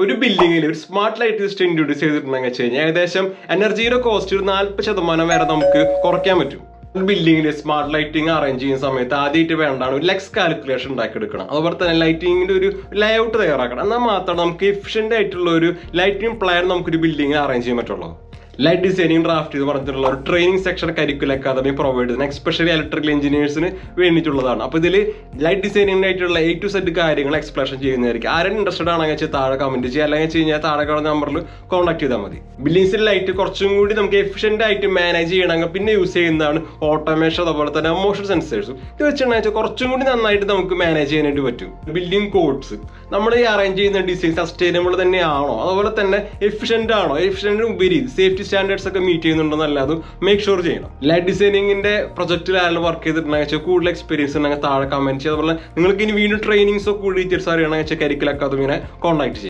ഒരു ബിൽഡിങ്ങിൽ ഒരു സ്മാർട്ട് ലൈറ്റ് സിസ്റ്റം ഇൻട്രൊഡ്യൂസ് ചെയ്തിട്ടുണ്ടെങ്കിൽ വെച്ച് കഴിഞ്ഞാൽ ഏകദേശം എനർജിയുടെ കോസ്റ്റ് ഒരു 40% വരെ നമുക്ക് കുറയ്ക്കാൻ പറ്റും. ബിൽഡിങ്ങിൽ സ്മാർട്ട് ലൈറ്റിംഗ് അറേഞ്ച് ചെയ്യുന്ന സമയത്ത് ആദ്യമായിട്ട് വേണ്ടാണ് ഒരു ലെക്സ് കാൽക്കുലേഷൻ ഉണ്ടാക്കിയെടുക്കണം. അതുപോലെ തന്നെ ലൈറ്റിങ്ങിന്റെ ഒരു ലേഔട്ട് തയ്യാറാക്കണം. എന്നാൽ മാത്രമേ നമുക്ക് എഫിഷ്യന്റ് ആയിട്ടുള്ള ഒരു ലൈറ്റിംഗ് പ്ലാൻ നമുക്കൊരു ബിൽഡിങ്ങിൽ അറേഞ്ച് ചെയ്യാൻ പറ്റുള്ളൂ. ലൈറ്റ് ഡിസൈനിങ് ഡ്രാഫ്റ്റ് എന്ന് പറഞ്ഞിട്ടുള്ള ഒരു training section curricular academy provide ചെയ്യുന്ന എക്സ്പെഷ്യലി ഇലക്ട്രിക്കൽ എഞ്ചിനീയേഴ്സിന് വേണ്ടിയിട്ടുള്ളതാണ്. അപ്പോൾ ഇതിൽ ലൈറ്റ് ഡിസൈനിങ്ങിനായിട്ടുള്ള A to Z കാര്യങ്ങൾ എക്സ്പ്ലനേഷൻ ചെയ്യുന്നതായിരിക്കും. ആരും ഇൻട്രസ്റ്റഡ് ആണെങ്കിൽ വെച്ചാൽ താഴെ കമന്റ് ചെയ്യുക, അല്ലെങ്കിൽ വെച്ച് കഴിഞ്ഞാൽ താഴെ കാണുന്ന നമ്പറിൽ കോൺടാക്ട് ചെയ്താൽ മതി. ബിൽഡിംഗ്സിൽ ലൈറ്റ് കുറച്ചും കൂടി നമുക്ക് എഫിഷ്യന്റ് ആയിട്ട് മാനേജ് ചെയ്യണമെങ്കിൽ പിന്നെ യൂസ് ചെയ്യുന്നതാണ് ഓട്ടോമേഷൻ, അതുപോലെ തന്നെ മോഷൻ സെൻസേഴ്സും. ഇത് വെച്ചിട്ടുണ്ടെങ്കിൽ കുറച്ചും കൂടി നന്നായിട്ട് നമുക്ക് മാനേജ് ചെയ്യാനായിട്ട് പറ്റും. ബിൽഡിംഗ് കോഡ്സ് നമ്മൾ ഈ അറേഞ്ച് ചെയ്യുന്ന ഡിസൈൻ സസ്റ്റൈനബിൾ തന്നെയാണോ, അതുപോലെ തന്നെ എഫിഷ്യന്റ് ആണോ, എഫിഷ്യന്റ് ഉപരി സേഫ്റ്റി സ്റ്റാൻഡേർഡ്സ് ഒക്കെ മീറ്റ് ചെയ്യുന്നുണ്ടെന്നല്ല അതും മേക്ക് ഷുവർ ചെയ്യണം. ലൈറ്റ് ഡിസൈനിങ്ങിന്റെ പ്രൊജക്റ്റിൽ ആരെങ്കിലും വർക്ക് ചെയ്തിട്ടുണ്ടെങ്കിൽ കൂടുതൽ എക്സ്പീരിയൻസ് ഉണ്ടെങ്കിൽ താഴെ കമന്റ് ചെയ്യുക. അതുപോലെ നിങ്ങൾക്ക് ഇനി വീണ്ടും ട്രെയിനിങ്സോ കൂടുതൽ ടീച്ചേഴ്സ് അറിയണമെങ്കിൽ കരിക്കുലർ അക്കാദമിനെ കോൺടാക്ട് ചെയ്യുക.